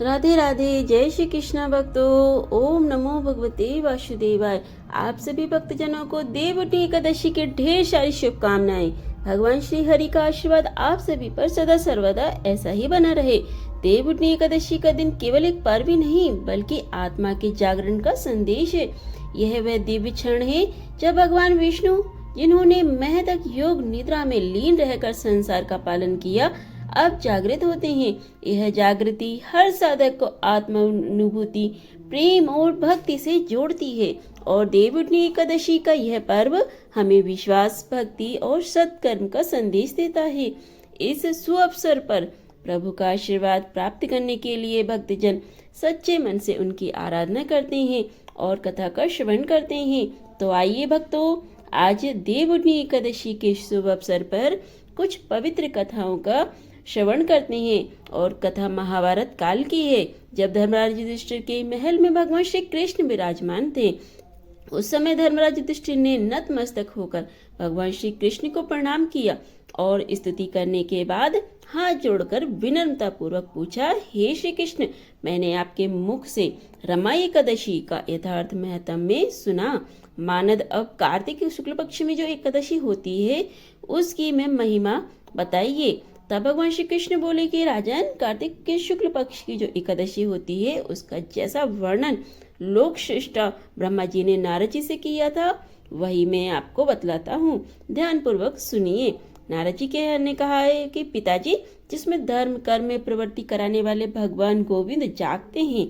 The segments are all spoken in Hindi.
राधे राधे। जय श्री कृष्णा भक्तों। ओम नमो भगवते वासुदेवाय। आप सभी भक्तजनों को देवउठनी एकादशी के ढेर सारी शुभकामनाएं। भगवान श्री हरि का आशीर्वाद आप सभी पर सदा सर्वदा ऐसा ही बना रहे। देवउठनी एकादशी का दिन केवल एक पर्व ही नहीं बल्कि आत्मा के जागरण का संदेश है। यह वह दिव्य क्षण है जब भगवान विष्णु, जिन्होंने महतक योग निद्रा में लीन रहकर संसार का पालन किया, अब जागृत होते हैं। यह जागृति हर साधक को आत्मानुभूति, प्रेम और भक्ति से जोड़ती है और देवउठनी एकादशी का यह पर्व हमें विश्वास, भक्ति और सत्कर्म का संदेश देता है। इस सुअवसर पर प्रभु का आशीर्वाद प्राप्त करने के लिए भक्तजन सच्चे मन से उनकी आराधना करते हैं और कथा का श्रवण करते हैं। तो आइए भक्तों, आज देवउठनी एकादशी के शुभ अवसर पर कुछ पवित्र कथाओं का श्रवण करते हैं। और कथा महाभारत काल की है, जब धर्मराज युधिष्ठिर के महल में भगवान श्री कृष्ण विराजमान थे। उस समय धर्मराज युधिष्ठिर ने नतमस्तक होकर भगवान श्री कृष्ण को प्रणाम किया और स्तुति करने के बाद हाथ जोड़कर विनम्रता पूर्वक पूछा, हे श्री कृष्ण, मैंने आपके मुख से रमा एकादशी का यथार्थ महत्व सुना। मानद अब कार्तिक शुक्ल पक्ष में जो एकादशी होती है उसकी मैं महिमा बताइए। तब भगवान श्री कृष्ण बोले कि राजन, कार्तिक के शुक्ल पक्ष की जो एकादशी होती है उसका जैसा वर्णन लोक श्रेष्ठ ब्रह्मा जी ने नारद जी से किया था वही मैं आपको बतलाता हूँ, ध्यान पूर्वक सुनिए। नारद जी ने कहा है कि पिताजी, जिसमें धर्म कर्म में प्रवृत्ति कराने वाले भगवान गोविंद जागते हैं,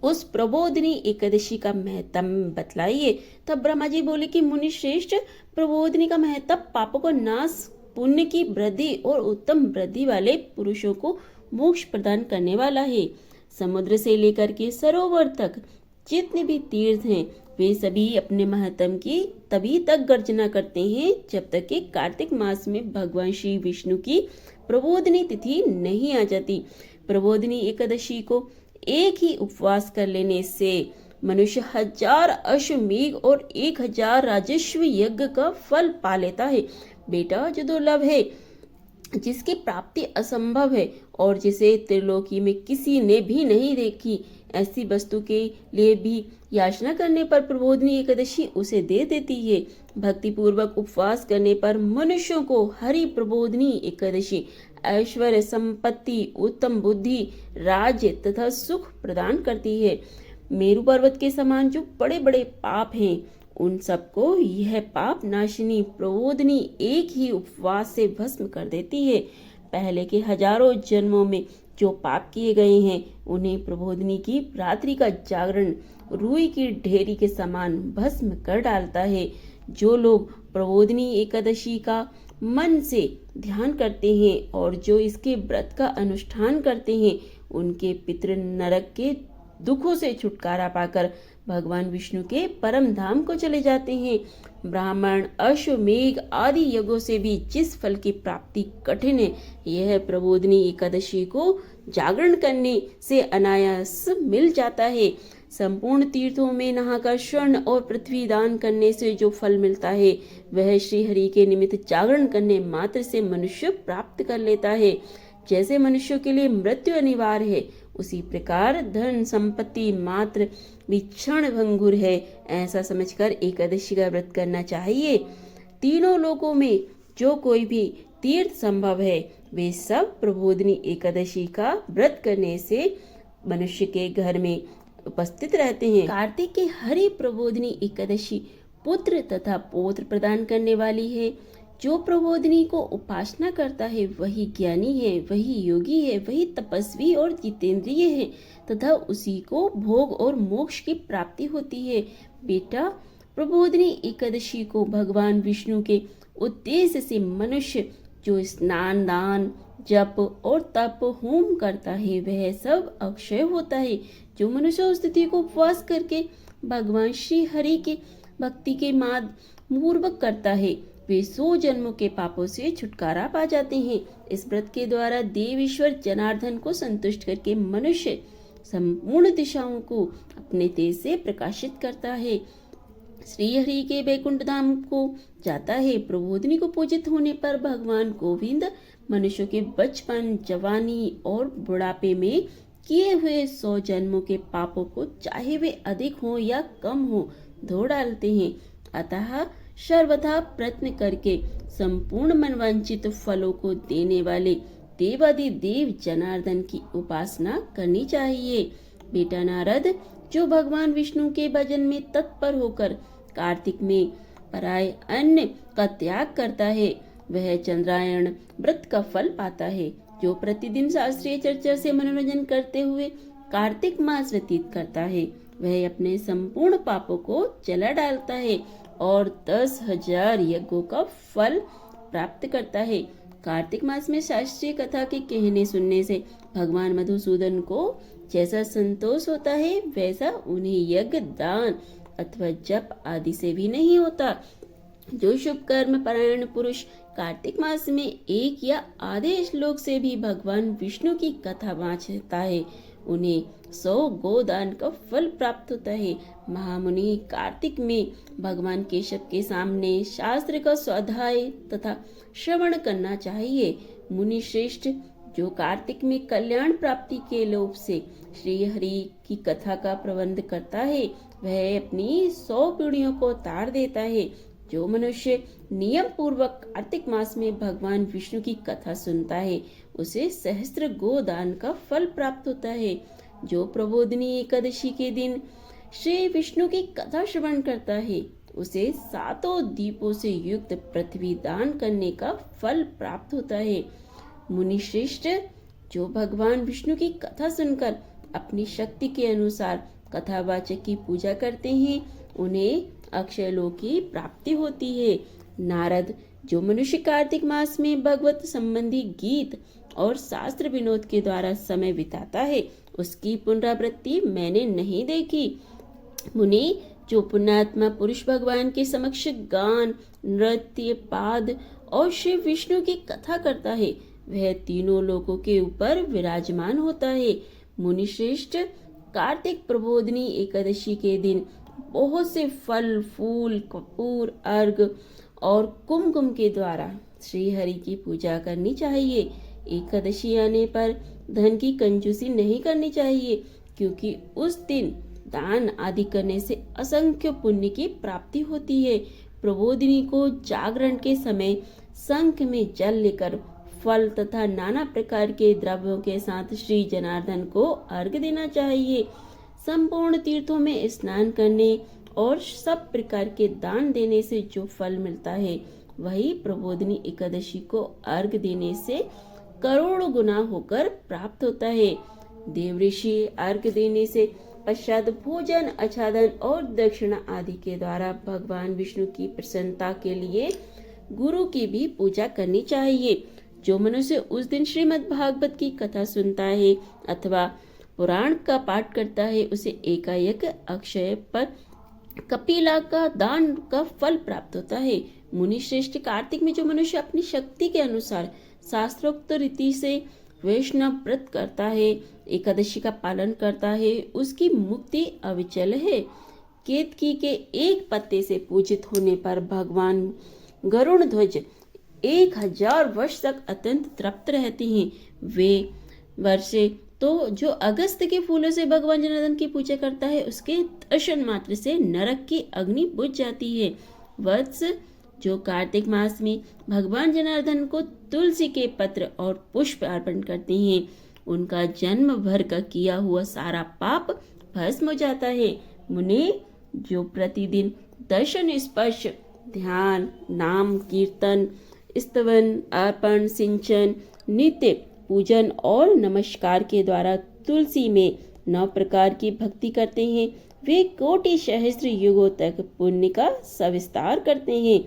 उस प्रबोधिनी एकादशी का महत्व बतलाइए। तब ब्रह्मा जी बोले कि मुनि श्रेष्ठ, प्रबोधिनी का महत्व पापों को नाश, पुण्य की वृद्धि और उत्तम वृद्धि वाले पुरुषों को मोक्ष प्रदान करने वाला है। समुद्र से लेकर के सरोवर तक जितने भी तीर्थ हैं वे सभी अपने महत्व की तभी तक गर्जना करते हैं जब तक कि कार्तिक मास में भगवान श्री विष्णु की प्रबोधिनी तिथि नहीं आ जाती। प्रबोधिनी एकादशी को एक ही उपवास कर लेने से मनुष्य 1000 अश्वमेघ और 1000 राजस्व यज्ञ का फल पा लेता है। बेटा, जो दुर्लभ है, जिसकी प्राप्ति असंभव है और जिसे त्रिलोकी में किसी ने भी नहीं देखी, ऐसी वस्तु के लिए भी याचना करने पर प्रबोधिनी एकादशी उसे दे देती है। भक्ति पूर्वक उपवास करने पर मनुष्यों को हरि प्रबोधिनी एकादशी ऐश्वर्य, संपत्ति, उत्तम बुद्धि, राज्य तथा सुख प्रदान करती है। मेरु पर्वत के समान जो बड़े बड़े पाप हैं उन सबको यह पाप नाशिनी प्रबोधिनी एक ही उपवास से भस्म कर देती है। पहले के हजारों जन्मों में जो पाप किए गए हैं उन्हें प्रबोधिनी की रात्रि का जागरण रुई की ढेरी के समान भस्म कर डालता है। जो लोग प्रबोधिनी एकादशी का मन से ध्यान करते हैं और जो इसके व्रत का अनुष्ठान करते हैं उनके पितृ नरक के दुखों से छुटकारा पाकर भगवान विष्णु के परम धाम को चले जाते हैं। ब्राह्मण, अश्वमेघ आदि यज्ञों से भी जिस फल की प्राप्ति कठिन है, यह प्रबोधिनी एकादशी को जागरण करने से अनायास मिल जाता है। संपूर्ण तीर्थों में नहाकर स्वर्ण और पृथ्वी दान करने से जो फल मिलता है वह श्री हरि के निमित्त जागरण करने मात्र से मनुष्य प्राप्त कर लेता है। जैसे मनुष्यों के लिए मृत्यु अनिवार्य है, उसी प्रकार धन संपत्ति मात्र भी क्षण भंगुर है, ऐसा समझकर एकादशी का व्रत करना चाहिए। तीनों लोकों में जो कोई भी तीर्थ संभव है वे सब प्रबोधिनी एकादशी का व्रत करने से मनुष्य के घर में उपस्थित रहते हैं। कार्तिक की हरि प्रबोधिनी एकादशी पुत्र तथा पौत्र प्रदान करने वाली है। जो प्रबोधिनी को उपासना करता है वही ज्ञानी है, वही योगी है, वही तपस्वी और जितेंद्रिय है तथा उसी को भोग और मोक्ष की प्राप्ति होती है। बेटा, प्रबोधिनी एकादशी को भगवान विष्णु के उद्देश्य से मनुष्य जो स्नान, दान, जप और तप, होम करता है वह सब अक्षय होता है। जो मनुष्य उस तिथि को उपवास करके भगवान श्री हरि की भक्ति के मार्ग पूर्वक करता है वे 100 जन्मों के पापों से छुटकारा पा जाते हैं। इस व्रत के द्वारा देव ईश्वर जनार्दन को संतुष्ट करके मनुष्य संपूर्ण दिशाओं को अपने तेज से प्रकाशित करता है, श्री हरि के वैकुंठ धाम को जाता है। प्रबोधिनी को पूजित होने पर भगवान गोविंद मनुष्यों के बचपन, जवानी और बुढ़ापे में किए हुए 100 जन्मों के पापों को, चाहे वे अधिक हो या कम हो, धो डालते हैं। अतः सर्वथा प्रयत्न करके संपूर्ण मनवांचित फलों को देने वाले देवादिदेव जनार्दन की उपासना करनी चाहिए। बेटा नारद, जो भगवान विष्णु के भजन में तत्पर होकर कार्तिक में पराय अन्न का त्याग करता है, वह चंद्रायण व्रत का फल पाता है। जो प्रतिदिन शास्त्रीय चर्चा से मनोरंजन करते हुए कार्तिक मास व्यतीत करता है, वह अपने संपूर्ण पापों को जला डालता है और 10,000 यज्ञों का फल प्राप्त करता है। कार्तिक मास में शास्त्रीय कथा के कहने सुनने से भगवान मधुसूदन को जैसा संतोष होता है, वैसा उन्हें यज्ञ, दान अथवा जप आदि से भी नहीं होता। जो शुभ कर्म परायण पुरुष कार्तिक मास में एक या आधे श्लोक से भी भगवान विष्णु की कथा वांचता है, उन्हें 100 गोदान का फल प्राप्त होता है। महामुनि कार्तिक में भगवान केशव के सामने शास्त्र का स्वाध्याय तथा श्रवण करना चाहिए। मुनि श्रेष्ठ, जो कार्तिक में कल्याण प्राप्ति के लोभ से श्री हरि की कथा का प्रबंध करता है, वह अपनी 100 पीढ़ियों को तार देता है। जो मनुष्य नियम पूर्वक कार्तिक मास में भगवान विष्णु की कथा सुनता है, उसे सहस्त्र गोदान का फल प्राप्त होता है। जो प्रबोधिनी एकादशी के दिन श्री विष्णु की कथा श्रवण करता है, उसे 7 दीपों से युक्त पृथ्वी दान करने का फल प्राप्त होता है। मुनि श्रेष्ठ, जो भगवान विष्णु की कथा सुनकर अपनी शक्ति के अनुसार कथावाचक की पूजा करते हैं, उन्हें अक्षय लोक की प्राप्ति होती है। नारद, जो मनुष्य कार्तिक मास में भगवत संबंधी गीत और शास्त्र विनोद के द्वारा समय बिताता है, उसकी पुनरावृत्ति मैंने नहीं देखी। मुनि, जो पुण्यात्मा पुरुष भगवान के समक्ष गान, नृत्य, पाद और श्री विष्णु की कथा करता है, वह तीनों लोकों के ऊपर विराजमान होता है। मुनि श्रेष्ठ, कार्तिक प्रबोधिनी एकादशी के दिन बहुत से फल, फूल, कपूर, अर्घ और कुमकुम के द्वारा श्री हरि की पूजा करनी चाहिए। एकादशी आने पर धन की कंजूसी नहीं करनी चाहिए, क्योंकि उस दिन दान आदि करने से असंख्य पुण्य की प्राप्ति होती है। प्रबोधिनी को जागरण के समय शंख में जल लेकर फल तथा नाना प्रकार के द्रव्यों के साथ श्री जनार्दन को अर्घ देना चाहिए। संपूर्ण तीर्थों में स्नान करने और सब प्रकार के दान देने से जो फल मिलता है, वही प्रबोधिनी एकादशी को अर्घ देने से करोड़ों गुना होकर प्राप्त होता है। देवऋषि अर्घ देने से पश्चात भोजन, आच्छादन और दक्षिणा आदि के द्वारा भगवान विष्णु की प्रसन्नता के लिए गुरु की भी पूजा करनी चाहिए। जो मनुष्य उस दिन श्रीमद् भागवत की कथा सुनता है अथवा पुराण का पाठ करता है, उसे एकाएक अक्षय पर कपिला का दान का फल प्राप्त होता है। मुनि श्रेष्ठ, कार्तिक में जो मनुष्य अपनी शक्ति के अनुसार शास्त्रोक्त रीति से वैष्णव व्रत करता है, एकादशी का पालन करता है, उसकी मुक्ति अविचल है। केतकी के एक पत्ते से पूजित होने पर भगवान गरुण ध्वज 1000 वर्ष तक अत्यंत तृप्त रहते हैं। वे वर्षे तो जो अगस्त के फूलों से भगवान जनार्दन की पूजा करता है, उसके दर्शन मात्र से नरक की अग्नि बुझ जाती है। वत्स, जो कार्तिक मास में भगवान जनार्दन को तुलसी के पत्र और पुष्प अर्पण करते हैं, उनका जन्म भर का किया हुआ सारा पाप भस्म हो जाता है। मुनि, जो प्रतिदिन दर्शन, स्पर्श, ध्यान, नाम कीर्तन, स्तवन, अर्पण, सिंचन, नित्य पूजन और नमस्कार के द्वारा तुलसी में 9 प्रकार की भक्ति करते हैं, वे कोटि सहस्त्र युगों तक पुण्य का सविस्तार करते हैं।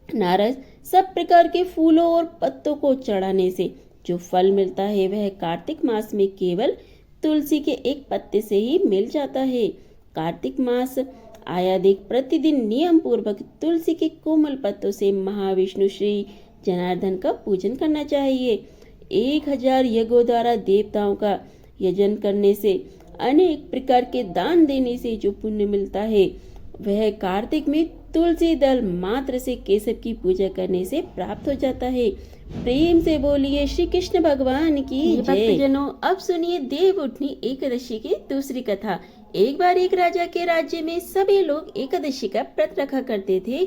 नारद, सब प्रकार के फूलों और पत्तों को चढ़ाने से जो फल मिलता है, वह कार्तिक मास में केवल तुलसी के एक पत्ते से ही मिल जाता है। कार्तिक मास आया देख प्रतिदिन नियम पूर्वक तुलसी के कोमल पत्तों से महाविष्णु श्री जनार्दन का पूजन करना चाहिए। 1000 यज्ञों द्वारा देवताओं का यजन करने से, अनेक प्रकार के दान देने से जो पुण्य मिलता है, वह कार्तिक में तुलसी दल मात्र से केशव की पूजा करने से प्राप्त हो जाता है। प्रेम से बोलिए श्री कृष्ण भगवान की जय। भक्तजनों, अब सुनिए देव उठनी एकादशी की दूसरी कथा। एक बार एक राजा के राज्य में सभी लोग एकादशी का व्रत रखा करते थे।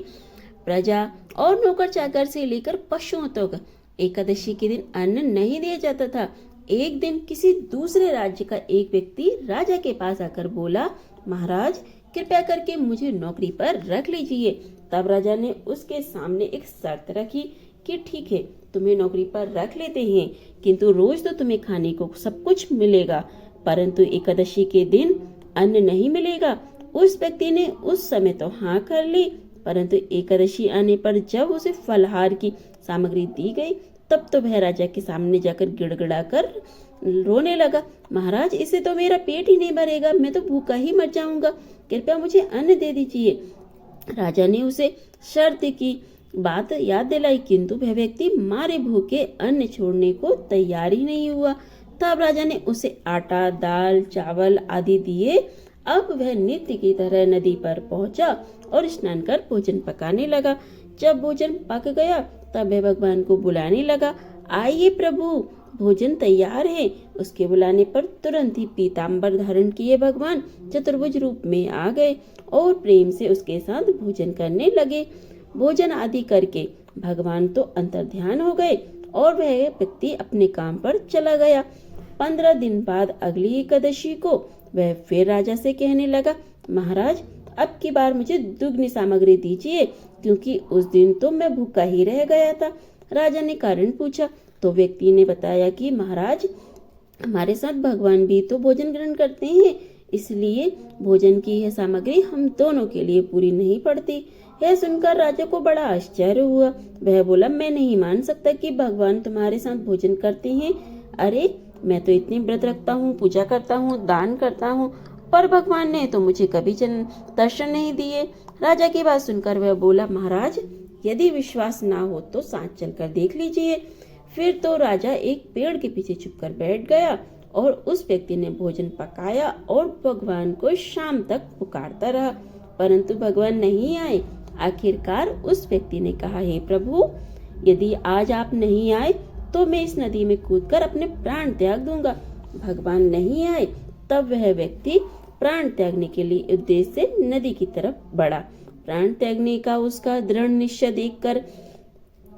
प्रजा और नौकर चाकर से लेकर पशुओं तक एकादशी के दिन अन्न नहीं दिया जाता था। एक दिन किसी दूसरे राज्य का एक व्यक्ति राजा के पास आकर बोला, महाराज कृपया करके मुझे नौकरी पर रख लीजिए। तब राजा ने उसके सामने एक शर्त रखी कि ठीक है, तुम्हें नौकरी पर रख लेते हैं, किंतु रोज तो तुम्हें खाने को सब कुछ मिलेगा, परंतु एकादशी के दिन अन्न नहीं मिलेगा। उस व्यक्ति ने उस समय तो हाँ कर ली, परंतु एकादशी आने पर जब उसे फलाहार की सामग्री दी गई तब तो वह राजा के सामने जाकर गिड़गिड़ाकर रोने लगा, महाराज इससे तो मेरा पेट ही नहीं भरेगा, मैं तो भूखा ही मर जाऊंगा, कृपया मुझे अन्न दे दीजिए। राजा ने उसे शर्त की बात याद दिलाई, किंतु वह व्यक्ति मारे भूखे अन्न छोड़ने को तैयार ही नहीं हुआ। तब राजा ने उसे आटा, दाल, चावल आदि दिए। अब वह नित्य की तरह नदी पर पहुंचा और स्नान कर भोजन पकाने लगा। जब भोजन पक गया तब वह भगवान को बुलाने लगा, आइए प्रभु, भोजन तैयार है। उसके बुलाने पर तुरंत ही पीताम्बर धारण किए भगवान चतुर्भुज रूप में आ गए और प्रेम से उसके साथ भोजन करने लगे। भोजन आदि करके भगवान तो अंतर्ध्यान हो गए और वह व्यक्ति अपने काम पर चला गया। 15 दिन बाद अगली एकादशी को वह फिर राजा से कहने लगा, महाराज अब की बार मुझे दुगनी सामग्री दीजिए, क्योंकि उस दिन तो मैं भूखा ही रह गया था। राजा ने कारण पूछा तो व्यक्ति ने बताया कि महाराज हमारे साथ भगवान भी तो भोजन ग्रहण करते हैं, इसलिए भोजन की यह सामग्री हम दोनों के लिए पूरी नहीं पड़ती। यह सुनकर राजा को बड़ा आश्चर्य हुआ। वह बोला, मैं नहीं मान सकता कि भगवान तुम्हारे साथ भोजन करते हैं। अरे मैं तो इतने व्रत रखता हूँ, पूजा करता हूँ, दान करता हूँ, पर भगवान ने तो मुझे कभी दर्शन नहीं दिए। राजा की बात सुनकर वह बोला, महाराज यदि विश्वास ना हो तो साथ चलकर देख लीजिए। फिर तो राजा एक पेड़ के पीछे छुपकर बैठ गया और उस व्यक्ति ने भोजन पकाया और भगवान को शाम तक पुकारता रहा, परंतु भगवान नहीं आए। आखिरकार उस व्यक्ति ने कहा, हे प्रभु, यदि आज आप नहीं आए तो मैं इस नदी में कूदकर अपने प्राण त्याग दूंगा। भगवान नहीं आए। तब वह व्यक्ति प्राण त्यागने के लिए उद्देश्य से नदी की तरफ बढ़ा। प्राण त्यागने का उसका दृढ़ निश्चय देखकर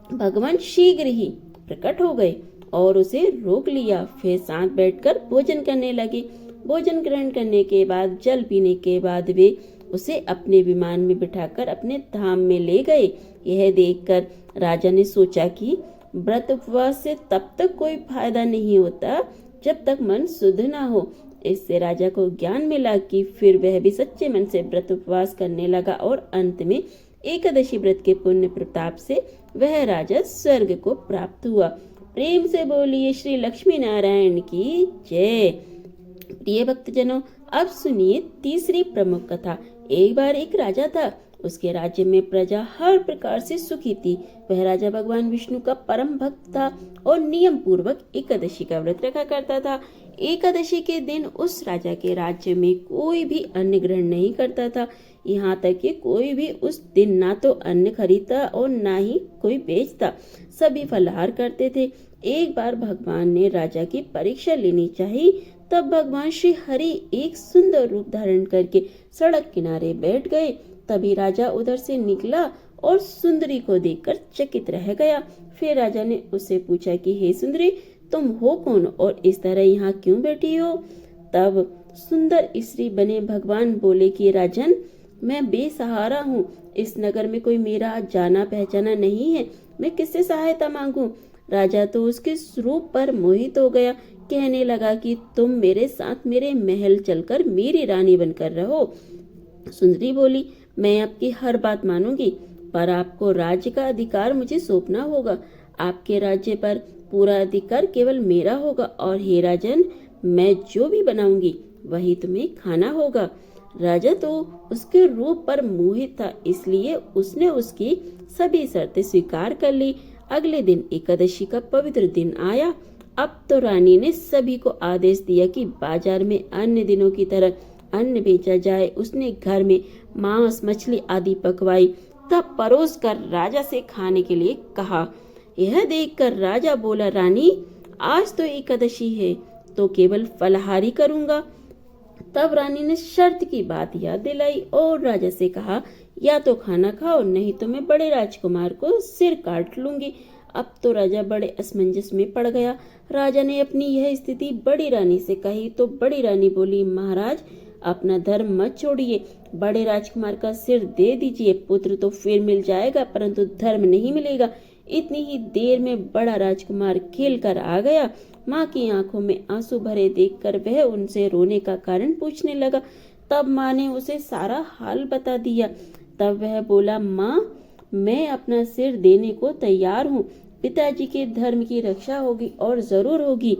भगवान शीघ्र ही प्रकट हो गए और उसे रोक लिया। फिर साथ बैठकर भोजन करने लगे। भोजन ग्रहण करने के बाद, जल पीने के बाद वे उसे अपने विमान में बिठाकर अपने धाम में ले गए। यह देखकर राजा ने सोचा कि व्रत उपवास से तब तक कोई फायदा नहीं होता जब तक मन शुद्ध ना हो। इससे राजा को ज्ञान मिला कि फिर वह भी सच्चे मन से व्रत उपवास करने लगा और अंत में एकादशी व्रत के पुण्य प्रताप से वह राजा स्वर्ग को प्राप्त हुआ। प्रेम से बोलिए श्री लक्ष्मी नारायण की जय। प्रिय भक्तजनों, अब सुनिए तीसरी प्रमुख कथा। एक बार एक राजा था। उसके राज्य में प्रजा हर प्रकार से सुखी थी। वह राजा भगवान विष्णु का परम भक्त था और नियम पूर्वक एकादशी का व्रत रखा करता था। एकादशी के दिन उस राजा के राज्य में कोई भी अन्न ग्रहण नहीं करता था। यहाँ तक कि कोई भी उस दिन ना तो अन्न खरीदता और ना ही कोई बेचता। सभी फलाहार करते थे। एक बार भगवान ने राजा की परीक्षा लेनी चाहिए। तब भगवान श्री हरि एक सुंदर रूप धारण करके सड़क किनारे बैठ गए। तभी राजा उधर से निकला और सुंदरी को देखकर चकित रह गया। फिर राजा ने उससे पूछा कि हे सुंदरी, तुम हो कौन और इस तरह यहाँ क्यों बैठी हो? तब सुंदर स्त्री बने भगवान बोले कि राजन, मैं बेसहारा हूँ। इस नगर में कोई मेरा जाना पहचाना नहीं है। मैं किससे सहायता मांगू? राजा तो उसके स्वरूप पर मोहित हो गया। कहने लगा कि तुम मेरे साथ मेरे महल चलकर मेरी रानी बनकर रहो। सुंदरी बोली, मैं आपकी हर बात मानूंगी, पर आपको राज्य का अधिकार मुझे सौंपना होगा। आपके राज्य पर पूरा अधिकार केवल मेरा होगा और हे राजन, मैं जो भी बनाऊंगी वही तुम्हें खाना होगा। राजा तो उसके रूप पर मोहित था, इसलिए उसने उसकी सभी शर्तें स्वीकार कर ली। अगले दिन एकादशी का पवित्र दिन आया। अब तो रानी ने सभी को आदेश दिया कि बाजार में अन्य दिनों की तरह अन्न बेचा जाए। उसने घर में मांस मछली आदि पकवाई, तब परोस कर राजा से खाने के लिए कहा। यह देखकर राजा बोला, रानी आज तो एकादशी है, तो केवल फलाहारी करूंगा। तब रानी ने शर्त की बात याद दिलाई और राजा से कहा, या तो खाना खाओ, नहीं तो मैं बड़े राजकुमार को सिर काट लूंगी। अब तो राजा बड़े असमंजस में पड़ गया। राजा ने अपनी यह स्थिति बड़ी रानी से कही तो बड़ी रानी बोली, महाराज अपना धर्म मत छोड़िए, बड़े राजकुमार का सिर दे दीजिए। पुत्र तो फिर मिल जाएगा परंतु धर्म नहीं मिलेगा। इतनी ही देर में बड़ा राजकुमार खेल कर आ गया। माँ की आंखों में आंसू भरे देखकर वह उनसे रोने का कारण पूछने लगा। तब माँ ने उसे सारा हाल बता दिया। तब वह बोला, माँ मैं अपना सिर देने को तैयार हूँ, पिताजी के धर्म की रक्षा होगी और जरूर होगी।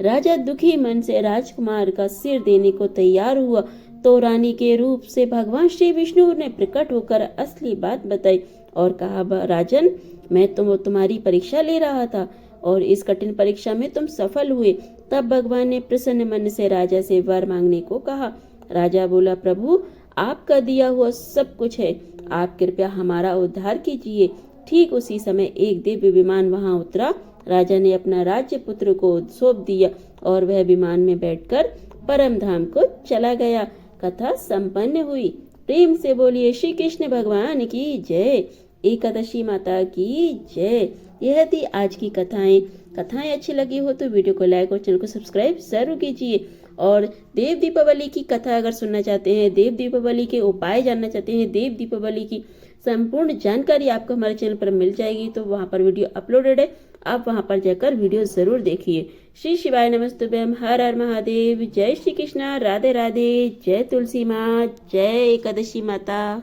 राजा दुखी मन से राजकुमार का सिर देने को तैयार हुआ तो रानी के रूप से भगवान श्री विष्णु ने प्रकट होकर असली बात बताई और कहा, राजन मैं तुम्हारी परीक्षा ले रहा था और इस कठिन परीक्षा में तुम सफल हुए। तब भगवान ने प्रसन्न मन से राजा से वर मांगने को कहा। राजा बोला, प्रभु आपका दिया हुआ सब कुछ है, आप कृपया हमारा उद्धार कीजिए। ठीक उसी समय एक दिव्य विमान वहां उतरा। राजा ने अपना राज्य पुत्र को सौंप दिया और वह विमान में बैठकर परम धाम को चला गया। कथा संपन्न हुई। प्रेम से बोलिए श्री कृष्ण भगवान की जय, एकादशी माता की जय। यह थी आज की कथाएं अच्छी लगी हो तो वीडियो को लाइक और चैनल को सब्सक्राइब जरूर कीजिए। और देव दीपावली की कथा अगर सुनना चाहते हैं, देव दीपावली के उपाय जानना चाहते हैं, देव दीपावली की संपूर्ण जानकारी आपको हमारे चैनल पर मिल जाएगी। तो वहां पर वीडियो अपलोडेड है, आप वहां पर जाकर वीडियो जरूर देखिए। श्री शिवाय नमस्तुभ्यम, हर हर महादेव, जय श्री कृष्णा, राधे राधे, जय तुलसी माँ, जय एकादशी माता।